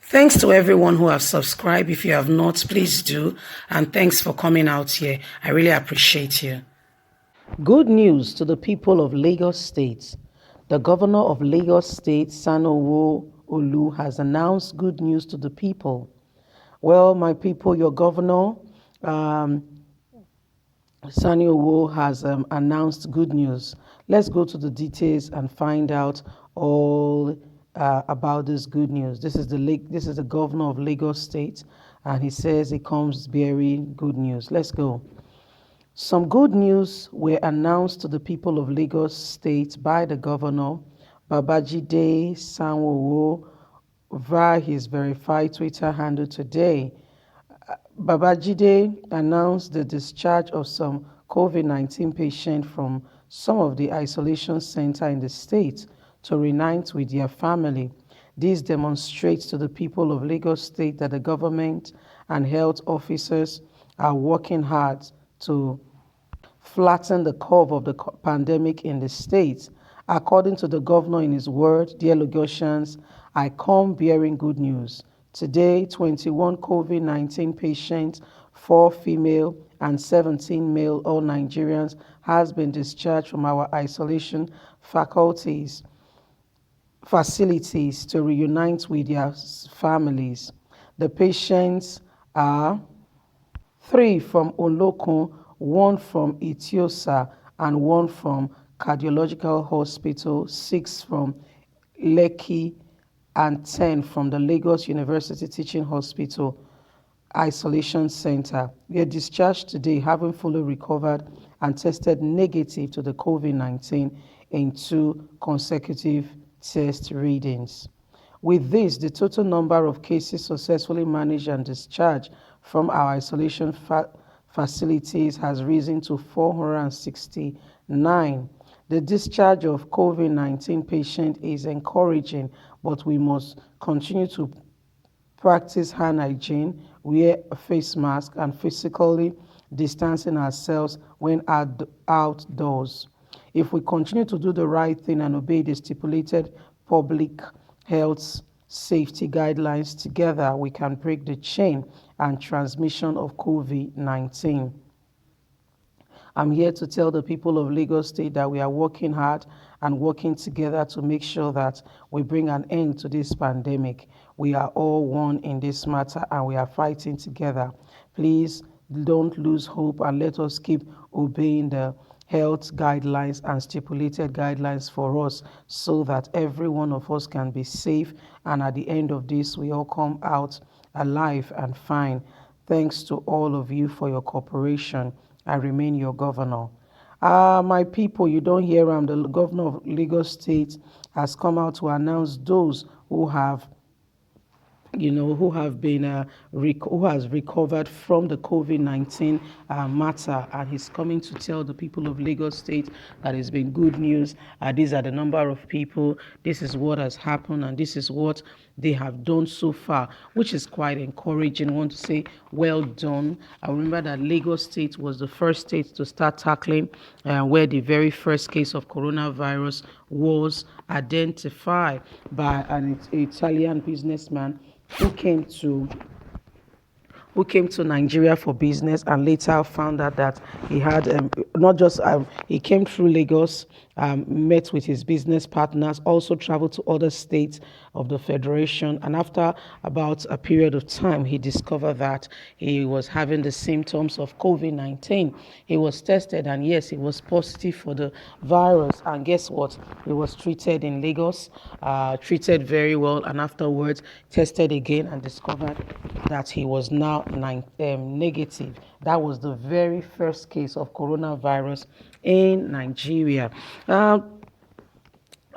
Thanks to everyone who have subscribed. If you have not, please do. And thanks for coming out here. I really appreciate you. Good news to the people of Lagos State. The governor of Lagos State, Sanwo-Olu, has announced good news to the people. Well, my people, your governor, Sanwo-Olu, has announced good news. Let's go to the details and find out all about this good news. This is the governor of Lagos State, and he says he comes bearing good news. Let's go. Some good news were announced to the people of Lagos State by the governor, Babajide Sanwo-Olu, via his verified Twitter handle today. Babajide announced the discharge of some COVID-19 patients from some of the isolation centers in the state to reunite with their family. This demonstrates to the people of Lagos State that the government and health officers are working hard to flatten the curve of the pandemic in the state. According to the governor in his word, dear Lagosians, I come bearing good news. Today, 21 COVID-19 patients, 4 female and 17 male, all Nigerians, has been discharged from our isolation facilities to reunite with their families. The patients are 3 from Olokun, 1 from Itiosa, and 1 from Cardiological Hospital, 6 from Lekki, and 10 from the Lagos University Teaching Hospital Isolation Center. They are discharged today, having fully recovered and tested negative to the COVID-19 in 2 consecutive test readings. With this, the total number of cases successfully managed and discharged from our isolation facilities has risen to 469. The discharge of COVID-19 patients is encouraging, but we must continue to practice hand hygiene, wear a face mask, and physically distancing ourselves when outdoors. If we continue to do the right thing and obey the stipulated public health safety guidelines, together we can break the chain and transmission of COVID-19. I'm here to tell the people of Lagos State that we are working hard and working together to make sure that we bring an end to this pandemic. We are all one in this matter and we are fighting together. Please don't lose hope and let us keep obeying the health guidelines and stipulated guidelines for us so that every one of us can be safe, and at the end of this we all come out alive and fine. Thanks to all of you for your cooperation. I remain your governor. My people, you don't hear the governor of Lagos State has come out to announce those who have who has recovered from the COVID-19 matter, and he's coming to tell the people of Lagos State that it's been good news. These are the number of people, this is what has happened, and this is what they have done so far, which is quite encouraging. I want to say well done. I remember that Lagos State was the first state to start tackling where the very first case of coronavirus was identified by an Italian businessman who came to Nigeria for business, and later found out that he had not just he came through Lagos, met with his business partners, also traveled to other states of the federation, and after about a period of time he discovered that he was having the symptoms of COVID-19. He was tested, and yes, he was positive for the virus, and guess what, he was treated in Lagos, treated very well, and afterwards tested again and discovered that he was now negative. That was the very first case of coronavirus in Nigeria.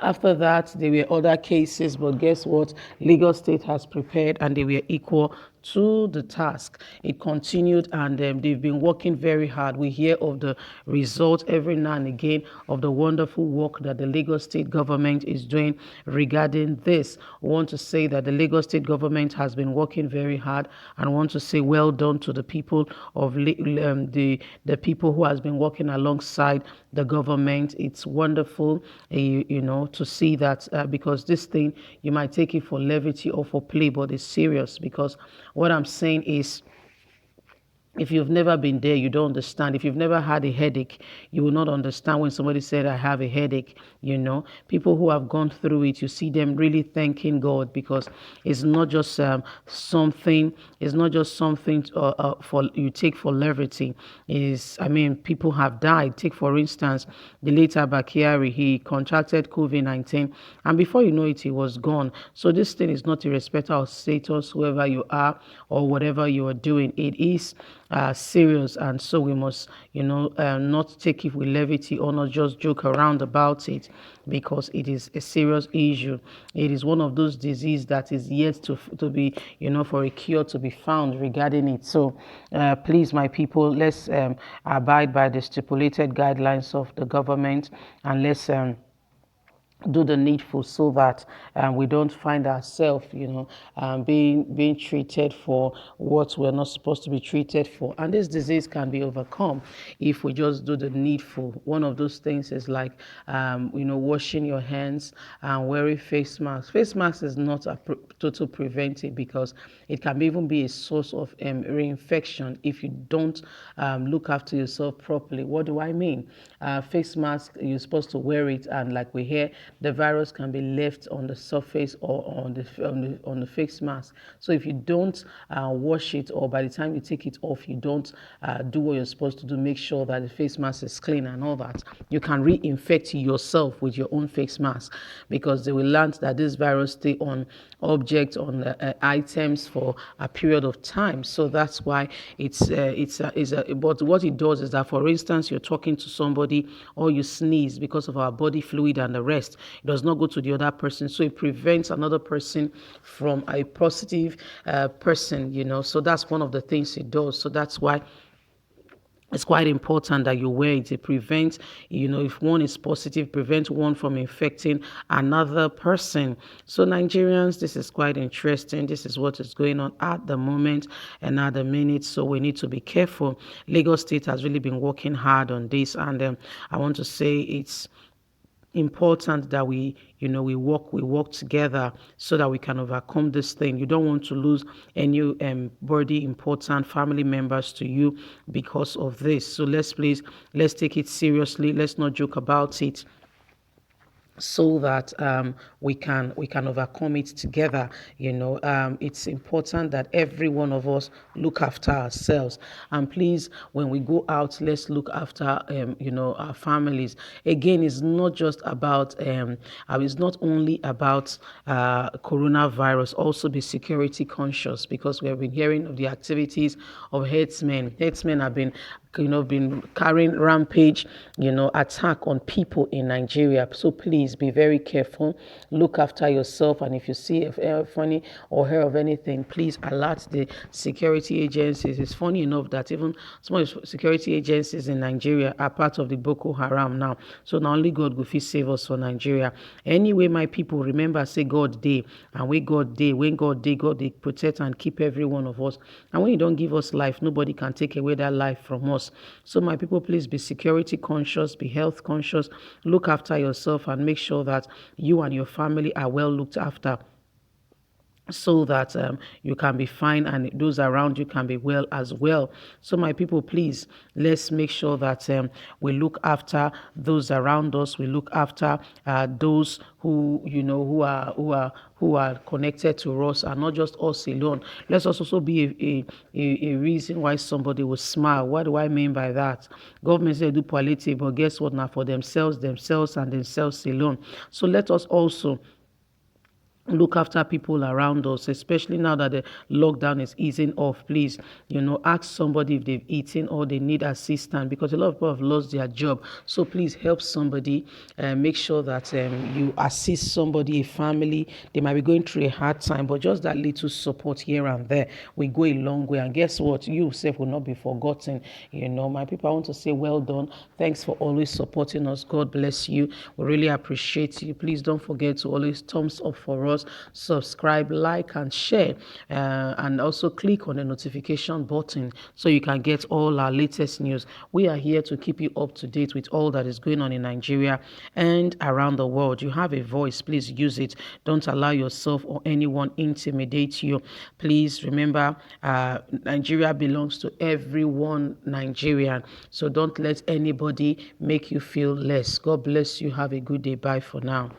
After that, there were other cases, but guess what? Lagos State has prepared and they were equal to the task. It continued, and they've been working very hard. We hear of the results every now and again of the wonderful work that the Lagos State government is doing regarding this. I want to say that the Lagos State government has been working very hard, and I want to say well done to the people of the people who has been working alongside the government. It's wonderful, to see that, because this thing, you might take it for levity or for play, but it's serious. Because what I'm saying is, if you've never been there, you don't understand. If you've never had a headache, you will not understand when somebody said, I have a headache. People who have gone through it, you see them really thanking God, because it's not just something for you take for levity. People have died. Take, for instance, the late Abakari. He contracted COVID-19, and before you know it, he was gone. So this thing is not irrespective of status, whoever you are or whatever you are doing. It is serious, and so we must, not take it with levity or not just joke around about it, because it is a serious issue. It is one of those diseases that is yet to be, for a cure to be found regarding it. So please, my people, let's abide by the stipulated guidelines of the government, and let's do the needful, so that we don't find ourselves, being treated for what we're not supposed to be treated for. And this disease can be overcome if we just do the needful. One of those things is like, washing your hands and wearing face masks. Face masks is not a total preventive, because it can even be a source of reinfection if you don't look after yourself properly. What do I mean? Face mask, you're supposed to wear it, and like we hear, the virus can be left on the surface or on the face mask. So if you don't wash it, or by the time you take it off, you don't do what you're supposed to do, make sure that the face mask is clean and all that, you can reinfect yourself with your own face mask, because they will learn that this virus stay on objects, on items for a period of time. So that's why but what it does is that, for instance, you're talking to somebody or you sneeze, because of our body fluid and the rest, it does not go to the other person. So it prevents another person from a positive person, so that's one of the things it does. So that's why it's quite important that you wear it. It prevents, if one is positive, prevent one from infecting another person. So Nigerians, this is quite interesting. This is what is going on at the moment and at the minute. So we need to be careful. Lagos State has really been working hard on this. And I want to say it's important that we work together, so that we can overcome this thing. You don't want to lose any body important family members to you because of this. So let's take it seriously. Let's not joke about it, so that we can overcome it together. It's important that every one of us look after ourselves, and please, when we go out, let's look after our families. Again, it's not just about it's not only about coronavirus. Also be security conscious, because we have been hearing of the activities of herdsmen have been carrying rampage, attack on people in Nigeria. So please be very careful. Look after yourself. And if you see funny or hear of anything, please alert the security agencies. It's funny enough that even some security agencies in Nigeria are part of the Boko Haram now. So not only God will save us for Nigeria. Anyway, my people, remember, say God day. And when God day, God they protect and keep every one of us. And when you don't give us life, nobody can take away that life from us. So my people, please be security conscious, be health conscious, look after yourself, and make sure that you and your family are well looked after, so that you can be fine and those around you can be well as well. So my people, please, let's make sure that we look after those around us. We look after those who are connected to us, and not just us alone. Let's also be a reason why somebody will smile. What do I mean by that? Government say do palliative, but guess what? Now for themselves and themselves alone. So let us also look after people around us, especially now that the lockdown is easing off. Please, ask somebody if they've eaten or they need assistance, because a lot of people have lost their job. So please help somebody, make sure that you assist somebody, a family. They might be going through a hard time, but just that little support here and there will go a long way. And guess what? You yourself will not be forgotten. My people, I want to say well done. Thanks for always supporting us. God bless you. We really appreciate you. Please don't forget to always thumbs up for us, subscribe, like, and share, and also click on the notification button so you can get all our latest news. We are here to keep you up to date with all that is going on in Nigeria and around the world. You have a voice, please use it. Don't allow yourself or anyone intimidate you. Please remember, Nigeria belongs to everyone Nigerian, so don't let anybody make you feel less. God bless you. Have a good day. Bye for now.